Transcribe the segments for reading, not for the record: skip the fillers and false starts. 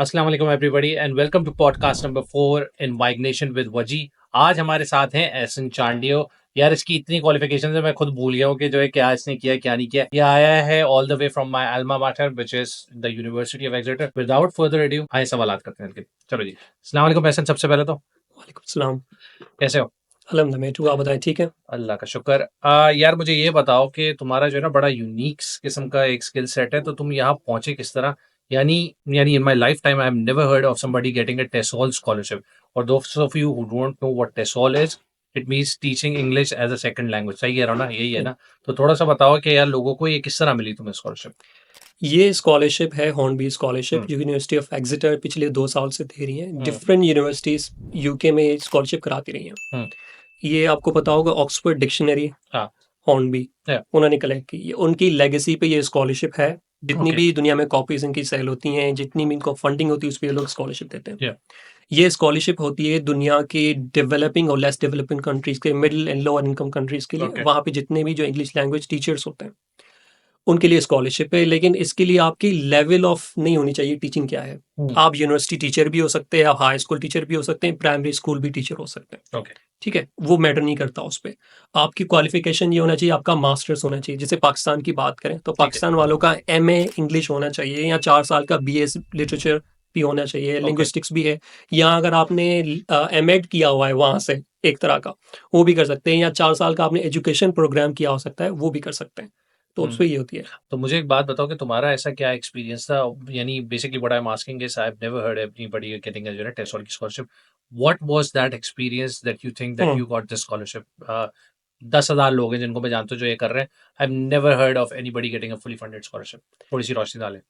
अस्सलाम वालेकुम everybody and welcome to podcast number 4 in migration with Waji. आज हमारे साथ हैं एहसन चांडियो। यार इसकी इतनी क्वालिफिकेशन है मैं खुद भूल गया हूँ कि जो है क्या इसने किया क्या नहीं किया। ये आया है all the way from my alma mater which is the university of Exeter. Without further adieu आए सवालात करते हैं। चलो जी, अस्सलाम वालेकुम एहसन। सबसे पहले तो वालेकुम सलाम। कैसे हो? अल्हम्दुलिल्लाह मैं ठीक हूँ, आप बताएं ठीक है? अल्लाह का शुक्र। यार मुझे ये बताओ कि तुम्हारा जो है ना बड़ा यूनिक किस्म का एक स्किल सेट है, तो तुम यहाँ पहुंचे किस तरह? यानी यानी in my lifetime I have never heard of somebody getting a TESOL scholarship. और दोस्त of you who don't know what TESOL is, it means teaching English as a second language. सही कह रहा हूँ ना? यही है हम्म, ना? तो थोड़ा सा बताओ कि यार लोगों को ये किस तरह मिली तुम्हें स्कॉलरशिप? ये स्कॉलरशिप है हॉर्नबी स्कॉलरशिप हम्म। जो यूनिवर्सिटी ऑफ एक्सेटर पिछले 2 साल से दे रही है। हम्म। डिफरेंट यूनिवर्सिटीज यूके में स्कॉलरशिप कराती रही हैं। हम्म। ये आपको पता होगा ऑक्सफोर्ड डिक्शनरी हाँ। हॉर्नबी या। उन्होंने कलेक्ट की, ये उनकी लेगेसी पे ये स्कॉलरशिप है। जितनी ओके। भी दुनिया में कॉपीज इनकी सेल होती हैं, जितनी भी इनको फंडिंग होती है, उस पर ये लोग स्कॉलरशिप देते हैं। या। ये स्कॉलरशिप होती है दुनिया के डेवलपिंग और लेस डेवलपिंग कंट्रीज के, middle and lower income countries के लिए। ओके। वहाँ पे जितने भी जो इंग्लिश लैंग्वेज टीचर्स होते हैं उनके लिए स्कॉलरशिप है। लेकिन इसके लिए आपकी लेवल ऑफ नहीं होनी चाहिए टीचिंग क्या है। हम्म। आप यूनिवर्सिटी टीचर भी हो सकते हैं, आप हाई स्कूल टीचर भी हो सकते हैं, प्राइमरी स्कूल भी टीचर हो सकते हैं। ओके। ठीक है, वो मैटर नहीं करता उस पर। आपकी क्वालिफिकेशन ये होना चाहिए, आपका मास्टर्स होना चाहिए। जैसे पाकिस्तान की बात करें तो ठीक है। पाकिस्तान वालों का एमए इंग्लिश होना चाहिए, या 4 साल का बीए लिटरेचर भी होना चाहिए, ओके। लिंग्विस्टिक्स भी है। या अगर आपने एमएड किया हुआ है वहाँ से एक तरह का, वो भी कर सकते हैं। या 4 साल का आपने एजुकेशन प्रोग्राम किया हो सकता है, वो भी कर सकते हैं। तो उस हम्म। पर ये होती है। तो मुझे एक बात बताओ कि तुम्हारा ऐसा क्या एक्सपीरियंस था? यानी basically what I am asking is I have never heard anybody getting a TESOL की scholarship. What was that experience that you think that hmm you got this scholarship? 10,000 लोग हैं जिनको मैं जानता हूँ जो ये कर रहे हैं। आई have never heard of anybody getting a fully funded scholarship. थोड़ी सी रोशनी डालें।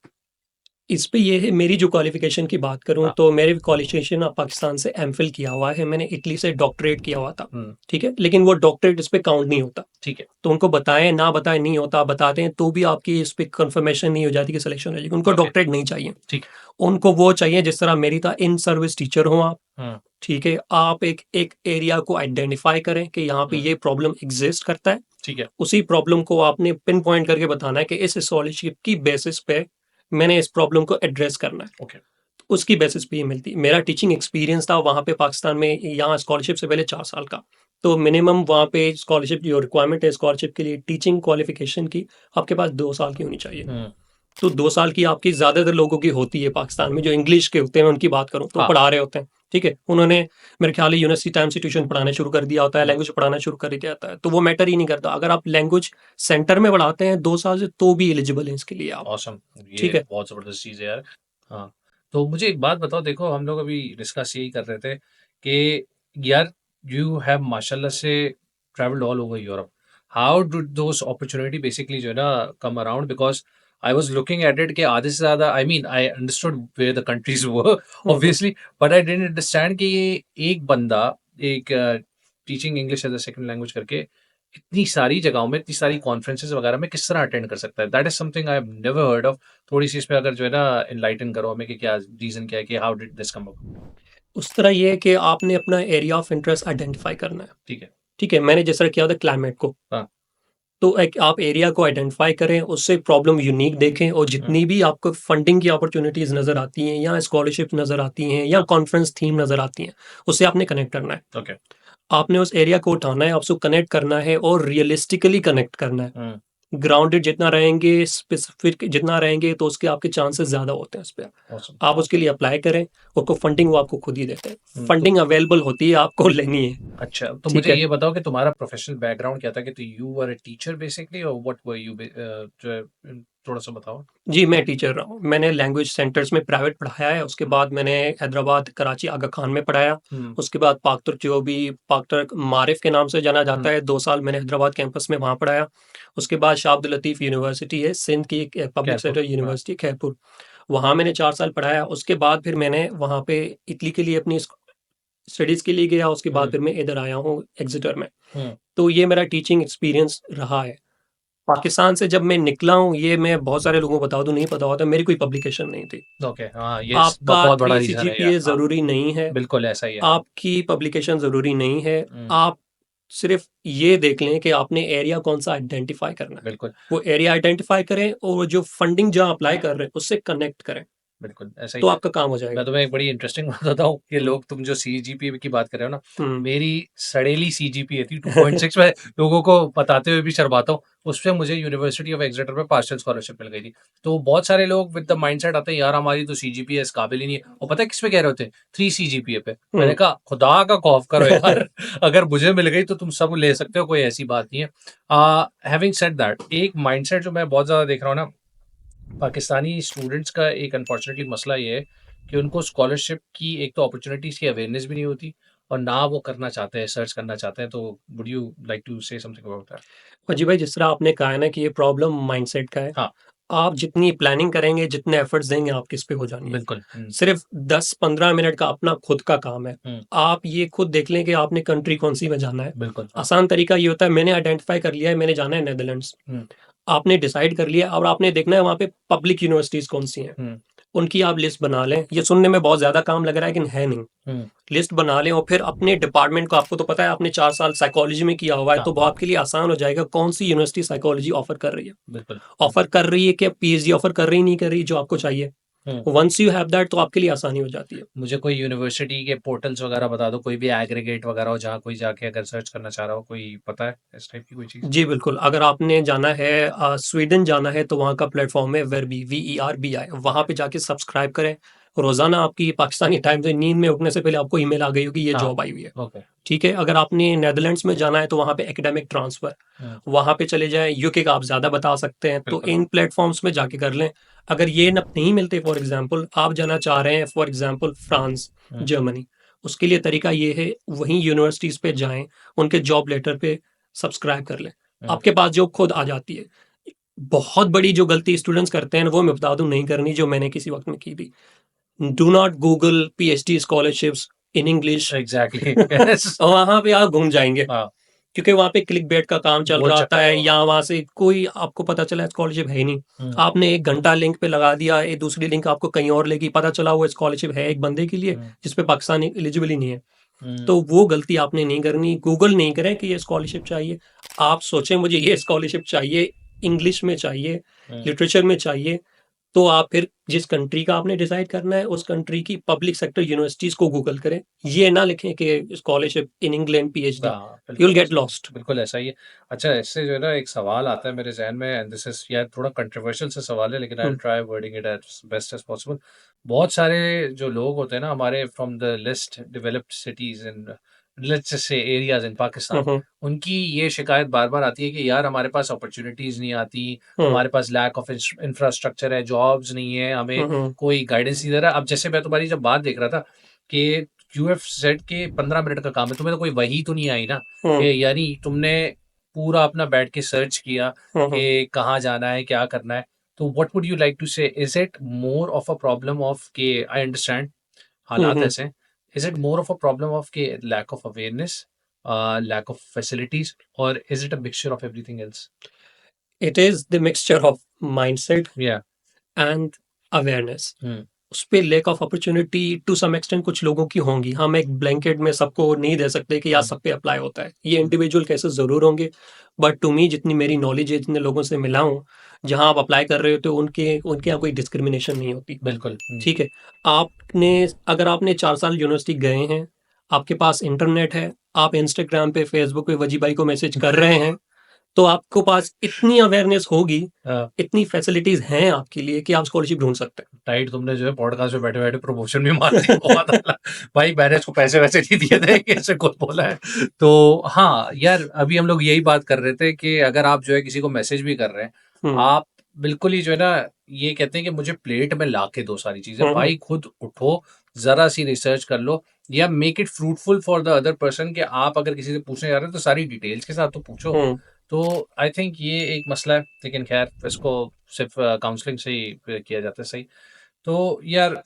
इस पे ये है, मेरी जो क्वालिफिकेशन की बात करूँ हाँ। तो मेरी क्वालिफिकेशन पाकिस्तान से एमफिल किया हुआ है, मैंने इटली से डॉक्टरेट किया हुआ था। हम्म। ठीक है, लेकिन वो डॉक्टरेट इस पे काउंट नहीं होता। ठीक है। तो उनको बताएं ना बताएं नहीं होता, बताते हैं तो भी आपकी इस पे कंफर्मेशन नहीं हो जाती कि सिलेक्शन हो जाएगी। उनको ओके। डॉक्टरेट नहीं चाहिए, ठीक है। उनको वो चाहिए जिस तरह मेरी था, इन सर्विस टीचर हो आप। हम्म। ठीक है, आप एक एक एरिया को आइडेंटिफाई करें कि यहाँ पे हम्म। ये प्रॉब्लम एग्जिस्ट करता है। ठीक है। उसी प्रॉब्लम को आपने पिन पॉइंट करके बताना है कि इस स्कॉलरशिप की बेसिस पे मैंने इस प्रॉब्लम को एड्रेस करना है। ओके। उसकी बेसिस पे ये मिलती। मेरा टीचिंग एक्सपीरियंस था वहाँ पे पाकिस्तान में, यहाँ स्कॉलरशिप से पहले 4 साल का। तो मिनिमम वहाँ पे स्कॉलरशिप जो रिक्वायरमेंट है स्कॉलरशिप के लिए टीचिंग क्वालिफिकेशन की, आपके पास 2 साल की होनी चाहिए। हम्म। तो 2 साल की आपकी ज़्यादातर लोगों की होती है पाकिस्तान में, जो इंग्लिश के होते हैं मैं उनकी बात करूँ तो हाँ। पढ़ा रहे होते हैं। ठीक है, उन्होंने मेरे ख्याल है यूनिवर्सिटी टाइम से ट्यूशन पढ़ाना शुरू कर दिया होता है, हम्म। लैंग्वेज पढ़ाना शुरू कर दिया जाता है, तो वो मैटर ही नहीं करता। अगर आप लैंग्वेज सेंटर में पढ़ाते हैं 2 साल से, तो भी एलिजिबल है इसके लिए आप। ऑसम। ठीक ये है। बहुत ज़बरदस्त चीज़ है यार। हाँ। तो मुझे एक बात बताओ, देखो हम लोग अभी डिस्कस यही कर रहे थे कि यार यू हैव माशाल्लाह से travelled all over Europe. How did those opportunity basically जो है ना come around? Because I was looking at it कि आधे से ज़्यादा I mean I understood where the countries were hmm. Obviously, but I didn't understand कि ये एक बंदा एक teaching English as a second language करके इतनी सारी जगहों में, इतनी सारी कॉन्फ्रेंसेस वगैरह में किस तरह अटेंड कर सकता है। That is something I have never heard of. थोड़ी सी इस पे अगर जो है ना इनलाइटन करो हमें कि क्या रीजन क्या है कि how did this come up? उस तरह ये है कि आपने अपना एरिया ऑफ इंटरेस्ट आइडेंटिफाई करना है। ठीक है। ठीक है, मैंने जिस तरह किया था क्लाइमेट को, हाँ। तो एक आप एरिया को आइडेंटिफाई करें, उससे प्रॉब्लम यूनिक देखें, और हम्म। जितनी भी आपको फंडिंग की अपॉर्चुनिटीज नजर आती हैं, या स्कॉलरशिप नजर आती हैं, या हाँ। कॉन्फ्रेंस थीम नजर आती हैं, उससे आपने कनेक्ट करना है। ओके। आपने उस एरिया को उठाना है, आपको कनेक्ट करना है, और रियलिस्टिकली कनेक्ट करना है। हम्म। ग्राउंडेड जितना रहेंगे, स्पेसिफिक जितना रहेंगे, तो उसके आपके चांसेस ज़्यादा होते हैं उस पर। ऑसम। आप उसके लिए अप्लाई करें, उसको फंडिंग वो आपको खुद ही देते हैं। तो फंडिंग अवेलेबल होती है, आपको लेनी है। अच्छा, तो ठीक मुझे है। ये बताओ कि तुम्हारा प्रोफेशनल बैकग्राउंड क्या था? कि तो you were a teacher basically और व्हाट वर यू जो है थोड़ा सा बताओ। जी, मैं टीचर रहा हूँ। मैंने लैंग्वेज सेंटर्स में प्राइवेट पढ़ाया है, उसके बाद मैंने हैदराबाद, कराची, आगा खान में पढ़ाया। हम्म। उसके बाद पाक तुर्क, जो भी पाक तुर्क मारिफ के नाम से जाना जाता हम्म। है, 2 साल मैंने हैदराबाद कैंपस में वहाँ पढ़ाया। उसके बाद शाह अब्दुल लतीफ़ यूनिवर्सिटी है सिंध की, एक पब्लिक खैरपुर। सेक्टर हाँ। यूनिवर्सिटी खैरपुर, वहाँ मैंने 4 साल पढ़ाया। उसके बाद फिर मैंने वहाँ पे इटली के लिए अपनी स्टडीज़ के लिए गया। उसके बाद हम्म। फिर मैं इधर आया हूँ एग्जीटर में। हम्म। तो ये मेरा टीचिंग एक्सपीरियंस रहा है। पाकिस्तान से जब मैं निकला हूँ, ये मैं बहुत सारे लोगों को बता दूँ, नहीं पता होता, मेरी कोई पब्लिकेशन नहीं थी। ओके। हाँ, ये आपका बहुत बड़ा 3 रीजन है यार। सीजीपीए हाँ, ज़रूरी नहीं है, बिल्कुल ऐसा ही है। आपकी पब्लिकेशन ज़रूरी नहीं है। हम्म। आप सिर्फ ये देख लें कि आपने एरिया कौन-सा आइडेंटिफ़ाई करना है। बिल्कुल। वो एरिया आइडेंटिफ़ाई करें, और जो फंडिंग जहाँ अप्लाई कर रहे हैं, उससे कनेक्ट करें। बिल्कुल ऐसा ही। तो आपका काम हो मैं जाएगा। तुम्हें एक बड़ी इंटरेस्टिंग बात बताऊँ कि हुँ, लोग तुम जो सीजीपीए की बात कर रहे हो ना, हुँ, मेरी सड़ेली सीजीपीए थी 2.6। मैं लोगों को बताते हुए भी शर्माता हूँ। उसपे मुझे यूनिवर्सिटी ऑफ एक्सेटर में पार्शियल स्कॉलरशिप मिल गई थी। तो बहुत सारे लोग विद द माइंडसेट आते हैं, यार हमारी तो सीजीपीए इस काबिल ही नहीं है। और पता है किस पे कह रहे होते हैं? 3 सीजीपीए पे। मैंने हुँ। कहा खुदा का खौफ करो यार, अगर मुझे मिल गई तो तुम सब ले सकते हो, कोई ऐसी बात नहीं है। हैविंग सेड दैट, एक माइंडसेट जो मैं बहुत ज़्यादा देख रहा हूँ ना, पाकिस्तानी स्टूडेंट्स का एक अनफॉर्चुनेटली मसला ये है कि उनको स्कॉलरशिप की एक तो अपॉर्चुनिटीज़ की अवेयरनेस भी नहीं होती, और ना वो करना चाहते हैं, सर्च करना चाहते हैं। तो would you like to say something about that? फौजी भाई, जिस तरह आपने कहा है ना कि ये प्रॉब्लम माइंडसेट का है, हाँ, आप जितनी प्लानिंग करेंगे, जितने एफर्ट्स देंगे, आपकी इस पे हो जानी है। बिल्कुल। हुँ, सिर्फ 10-15 मिनट का अपना खुद का काम है। हुँ, आप ये खुद देख लें कि आपने कंट्री कौन-सी में जाना है। बिल्कुल, हाँ। आसान तरीका ये होता है, मैंने आइडेंटिफ़ाई कर लिया है, मैंने जाना है नेदरलैंड्स। हुँ, आपने डिसाइड कर लिया और आपने देखना है वहाँ पे पब्लिक यूनिवर्सिटीज़ कौन-सी हैं। हुँ, उनकी आप लिस्ट बना लें। ये सुनने में बहुत ज़्यादा काम लग रहा है, लेकिन है नहीं। हुँ, लिस्ट बना लें और फिर अपने डिपार्टमेंट को, आपको तो पता है आपने 4 साल साइकोलॉजी में किया हुआ है, हाँ, तो वो आपके लिए आसान हो जाएगा कौन-सी यूनिवर्सिटी साइकोलॉजी ऑफ़र कर रही है। बिल्कुल। हुँ, ऑफ़र कर रही है कि पीएचडी ऑफ़र कर रही, नहीं कर रही, जो आपको चाहिए। हुँ। वन्स यू हैव दैट, तो आपके लिए आसानी हो जाती है। मुझे कोई यूनिवर्सिटी के पोर्टल्स वगैरह बता दो, कोई भी एग्रीगेट वगैरह हो जहाँ कोई जाके अगर सर्च करना चाह रहा हो, कोई पता है इस टाइप की कोई चीज़? जी, बिल्कुल। अगर आपने जाना है स्वीडन जाना है, तो वहाँ का प्लेटफ़ॉर्म है वर्बी, वीईआरबीआई। वहाँ पे जाके सब्सक्राइब करें। रोज़ाना आपकी पाकिस्तानी टाइम से नींद में उठने से पहले आपको ईमेल आ गई होगी, ये हाँ, जॉब आई हुई है। ओके। ठीक है? अगर आपने नेदरलैंड्स में जाना है, तो वहाँ पे एकेडमिक ट्रांसफ़र, हुँ, वहाँ पे चले जाएँ। यूके का आप ज़्यादा बता सकते हैं, तो बिल्कुल। इन प्लेटफ़ॉर्म्स में जाके कर लें। अगर ये न नहीं मिलते, फॉर एग्ज़ाम्पल आप जाना चाह रहे हैं, for example France, hmm, Germany, उसके लिए तरीका ये है, वहीं यूनिवर्सिटीज़ पे जाएँ, उनके जॉब लेटर पे सब्सक्राइब कर लें। हुँ, आपके पास जॉब खुद आ जाती है। बहुत बड़ी जो गलती स्टूडेंट्स करते हैं ना, वो मैं बता दूँ नहीं करनी, जो मैंने किसी वक़्त में की थी। Do not Google PhD scholarships in English. Exactly yes. वहाँ पे आप घूम जाएँगे। हाँ, क्योंकि वहाँ पे क्लिकबेट का काम चल वो रहा होता चक्कर है है, वो। या वहाँ से कोई आपको पता चला स्कॉलरशिप है ही नहीं। हुँ, आपने 1 घंटा लिंक पे लगा दिया, एक दूसरी लिंक आपको कहीं और लेगी, पता चला वो स्कॉलरशिप है एक बंदे के लिए, हुँ, जिस पे पाकिस्तान एलिजिबल ही नहीं है। हुँ, तो वो गलती आपने नहीं करनी। गूगल नहीं करें कि ये स्कॉलरशिप चाहिए। आप सोचें मुझे ये स्कॉलरशिप चाहिए, इंग्लिश में चाहिए, हुँ, लिटरेचर में चाहिए, तो आप फिर जिस कंट्री का आपने डिसाइड करना है, उस कंट्री की पब्लिक सेक्टर यूनिवर्सिटीज़ को गूगल करें। ये ना लिखें कि स्कॉलरशिप इन इंग्लैंड पीएचडी, हाँ, यू विल बिल्कुल गेट ऐसा ही है, लॉस्ट। बिल्कुल ऐसा ही है। अच्छा, इससे जो है ना एक सवाल आता है मेरे ज़हन में, एंड दिस इज़ यार थोड़ा कंट्रोवर्शियल सा सवाल है, लेकिन I will uh, try wording it as best as possible. बहुत सारे जो लोग होते हैं ना हमारे from the list developed cities in, let's just say areas in uh, Pakistan, uh, उनकी ये शिकायत बार-बार आती है कि यार हमारे पास अपॉर्च्युनिटीज़ नहीं आती, हुँ, हमारे पास लैक ऑफ इंफ्रास्ट्रक्चर है, जॉब्स नहीं है, हमें हुँ, हुँ, कोई गाइडेंस नहीं दे रहा। अब जैसे मैं तुम्हारी जब बात देख रहा था कि यूएफज़ेड के 15 मिनट का काम है, तुम्हें तो कोई वही तो नहीं आई ना, हुँ, कि यानी तुमने पूरा अपना बैठ के सर्च किया हुँ, हुँ, कि कहाँ जाना है, क्या करना है। तो what would you like to say, is it more of a problem of के आई अंडरस्टैंड हुँ, हालात हुँ। ऐसे हैं, is it more of a problem of के lack of awareness, lack of facilities, और is it a mixture of everything else? It is the mixture of mindset या and awareness. Uh, उसपे lack of opportunity to some extent कुछ लोगों की होंगी। हम एक ब्लैंकेट में सबको नहीं दे सकते कि यार हुँ, सब पे अप्लाई होता है। ये हुँ, इंडिविजुअल केसेस ज़रूर होंगे, बट टू मी जितनी मेरी नॉलेज है, जितने लोगों से मिला हूँ, जहाँ आप अप्लाई कर रहे होते हो, उनके उनके यहाँ कोई डिस्क्रिमिनेशन नहीं होती। बिल्कुल। हुँ, ठीक है? आपने अगर आपने 4 साल यूनिवर्सिटी गए हैं, आपके पास इंटरनेट है, आप इंस्टाग्राम पे, फेसबुक पे वजी भाई को मैसेज कर रहे हैं, तो आपको पास इतनी अवेयरनेस होगी, हाँ। इतनी फैसिलिटीज़ हैं आपके लिए कि आप स्कॉलरशिप ढूँढ सकते हैं। टाइट तुमने जो है पॉडकास्ट में बैठे-बैठे प्रमोशन भी मार दी, बहुत आला। भाई मैंने इसको पैसे-वैसे नहीं दिए थे कि ऐसे कुछ बोला है। तो हाँ, यार अभी हम लोग यही बात कर रहे थे कि अगर आप जो है किसी को मैसेज भी कर रहे हैं, हुँ, आप बिल्कुल ही जो है ना ये कहते हैं कि मुझे प्लेट में ला के दो सारी चीज़ें। हुँ, हुँ, भाई खुद उठो, ज़रा-सी रिसर्च कर लो, या make it fruitful for the other person, कि आप अगर किसी से पूछने जा रहे हैं तो सारी डिटेल्स के साथ तो पूछो। हुँ। तो आई थिंक ये एक मसला है, लेकिन ख़ैर इसको सिर्फ़ काउंसलिंग से ही किया जाता है, सही। तो यार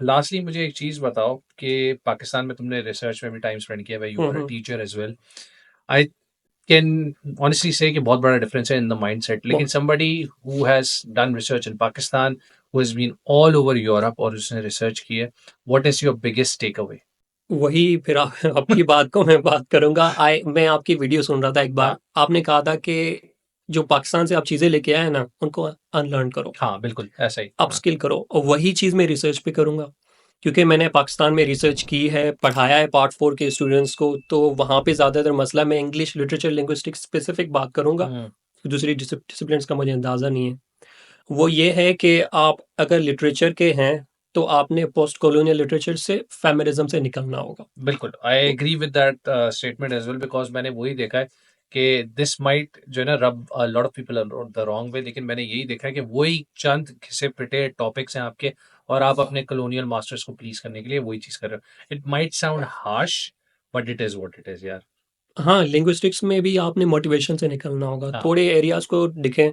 लास्टली मुझे एक चीज़ बताओ कि पाकिस्तान में तुमने रिसर्च में भी टाइम स्पेंड किया है, you um, are a um. Teacher as well. I can honestly say कि बहुत बड़ा डिफरेंस है इन द माइंडसेट, लेकिन बहुत somebody who has done research in Pakistan, who has been all over Europe और उसने रिसर्च की है, what is your biggest takeaway? वही फिर आपकी बात को मैं बात करूँगा। मैं आपकी वीडियो सुन रहा था एक हाँ, बार, आपने कहा था कि जो पाकिस्तान से आप चीज़ें लेके आए हैं ना, उनको अनलर्न करो, हाँ, बिल्कुल ऐसा ही। हाँ, अपस्किल करो, और वही चीज़ मैं रिसर्च पे करूँगा। क्योंकि मैंने पाकिस्तान में रिसर्च की है, पढ़ाया है पार्ट 4 के स्टूडेंट्स को, तो वहाँ पे ज़्यादातर मसला मैं इंग्लिश लिटरेचर लिंग्विस्टिक्स स्पेसिफिक बात करूँगा, हुँ, दूसरी डिसिप्लिन्स का मुझे अंदाज़ा नहीं है। वो ये है कि आप अगर लिटरेचर के हैं, तो आपने पोस्ट कॉलोनियल लिटरेचर से फेमिनिज़्म से निकलना होगा। बिल्कुल। I agree with that statement as well because मैंने वही देखा है कि दिस माइट जो है ना रब अ lot of people the wrong way, लेकिन मैंने यही देखा है कि वही चंद घिसे-पिटे टॉपिक्स हैं आपके और आप अपने कॉलोनियल मास्टर्स को प्लीज़ करने के लिए वही चीज़ कर रहे हो। It might sound harsh but it is what it is यार। हाँ, लिंग्विस्टिक्स में भी आपने मोटिवेशन से निकलना होगा, हाँ। थोड़े एरियाज़ को देखें।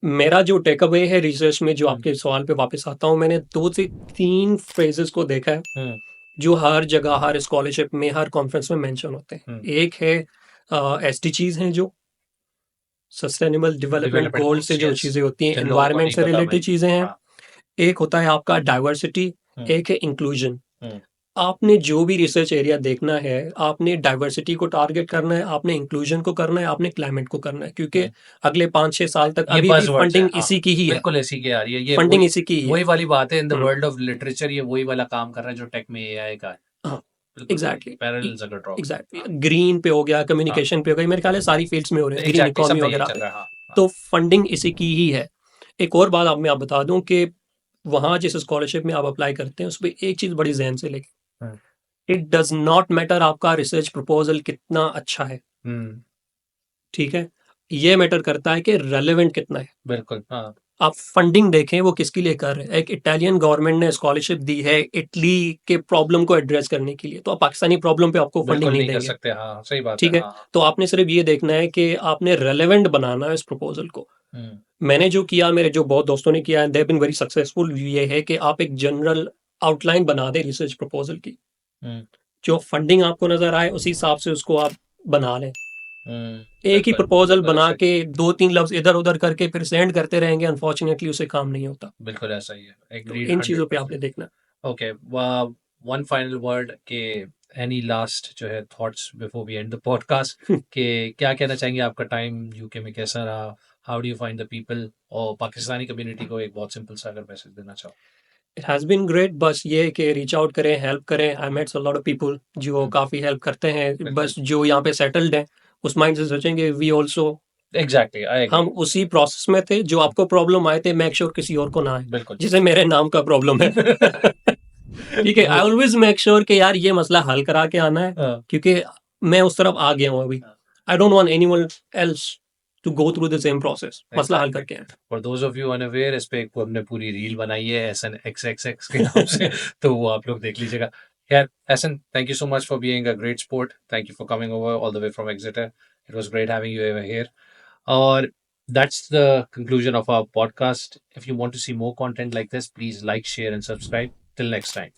मेरा जो टेक अवे है रिसर्च में, जो हुँ, आपके सवाल पे वापस आता हूँ, मैंने 2 से 3 फ्रेजेस को देखा है, हुँ, जो हर जगह, हर स्कॉलरशिप में, हर कॉन्फ्रेंस में मेंशन होते हैं। हुँ। एक है एसडीजीज़ हैं, जो सस्टेनेबल डेवलपमेंट डेवलपमेंट गोल से गोल्स, जो यस। चीज़ें होती हैं, जिन लोगों को एनवायरनमेंट नहीं से पता रिलेटेड वही। चीज़ें हैं। हाँ। एक होता है आपका डाइवर्सिटी, हुँ, एक है इंक्लूजन। हुँ, आपने जो भी रिसर्च एरिया देखना है, आपने डाइवर्सिटी को टारगेट करना है, आपने इंक्लूजन को करना है, आपने क्लाइमेट को करना है, क्योंकि हुँ। अगले 5-6 साल तक ये अभी भी बज़वर्ड्स हैं, फंडिंग हाँ। इसी की ही है। बिल्कुल इसी के आ रही है। ये फंडिंग वही इसी की ही है। वही वाली बात है in the hmm, world of literature, ये वही वाला काम कर रहा है जो टेक में एआई का है। हाँ, बिल्कुल वही एग्ज़ैक्टली। पैरेलल्स अगर ड्रॉ करें। एग्ज़ैक्टली हाँ, ग्रीन पे हो गया, हाँ। कम्युनिकेशन पे हो गई, मेरे ख्याल है सारी फील्ड्स में हो रहे हैं, ग्रीन एग्ज़ैक्टली सब इकोनॉमी में यही वगैरह चल पे। रहा है। हाँ, हाँ। तो फंडिंग इसी की ही है। एक और बात मैं बता दूँ कि वहाँ जिस स्कॉलरशिप में आप अप्लाई करते हैं, उसपे एक चीज़ बड़ी ज़हन से लें, हुँ, इट डज़ नॉट मैटर आपका रिसर्च प्रपोज़ल कितना अच्छा है, हुँ। ठीक है? ये मैटर करता है कि रेलेवेंट कितना है। बिल्कुल, हाँ। आप फंडिंग देखें वो किसके लिए कर रहे हैं। एक इटालियन गवर्नमेंट ने स्कॉलरशिप दी है इटली के प्रॉब्लम को एड्रेस करने के लिए, तो आप पाकिस्तानी प्रॉब्लम पे आपको फंडिंग बिल्कुल नहीं नहीं कर देंगे, सकते। हाँ, सही बात है। ठीक है? हाँ, हाँ। तो आपने सिर्फ ये देखना है कि आपने रेलेवेंट बनाना है इस प्रपोज़ल को। हुँ, मैंने जो किया, मेरे जो बहुत दोस्तों ने किया, they have been very successful, ये है कि आप एक जनरल आउटलाइन बना दें रिसर्च प्रपोज़ल की। हुँ, जो फंडिंग आपको नज़र आए उसी हिसाब से उसको आप बना लें। हुँ। एक ही बिल्कुल, प्रपोज़ल बिल्कुल बना ऐसा ही के 2-3 लफ्ज़ इधर-उधर करके फिर सेंड करते रहेंगे, अनफॉर्चुनेटली उससे काम नहीं होता। बिल्कुल ऐसा ही है। तो एग्रीड इन चीज़ों पे 100%। आपने देखना है। ओके, वन फाइनल वर्ड के एनी लास्ट जो है thoughts before we end the podcast कि क्या कहना चाहेंगे? आपका टाइम यूके में कैसा रहा? How do you find the people? और पाकिस्तानी कम्युनिटी को एक बहुत सिंपल सा अगर मैसेज देना चाहो। इट हैज़ बीन ग्रेट, बस ये है कि रीच आउट करें, हेल्प करें। I met a lot of people जो हुँ, काफ़ी हेल्प करते हैं। बिल्कुल। बस जो यहाँ पे सेटल्ड हैं, उस माइंड से सोचेंगे वी आल्सो, एग्ज़ैक्टली, आई हम एग्री। उसी प्रोसेस में थे, जो आपको प्रॉब्लम आए थे, मेक श्योर किसी और को ना आए। बिल्कुल। जैसे मेरे नाम का प्रॉब्लम है। ठीक है, आई वो ऑलवेज़ मेक श्योर कि यार ये मसला हल करा के आना है, हाँ, क्योंकि मैं उस तरफ आ गया हूँ अभी। हाँ, I don't want anyone else to go through the same process. मसला हल एग्ज़ैक्टली। करके आए। For those of you unaware, इस पे एक हमने पूरी रील बनाई है एहसन एक्सएक्सएक्स के नाम से, तो वो आप लोग देख लीजिएगा। खैर, Ehsan, thank you so much for being a great sport. Thank you for coming over all the way from Exeter. It was great having you over here. और that's the conclusion of our podcast. If you want to see more content like this, please like, share, and subscribe. Till next time.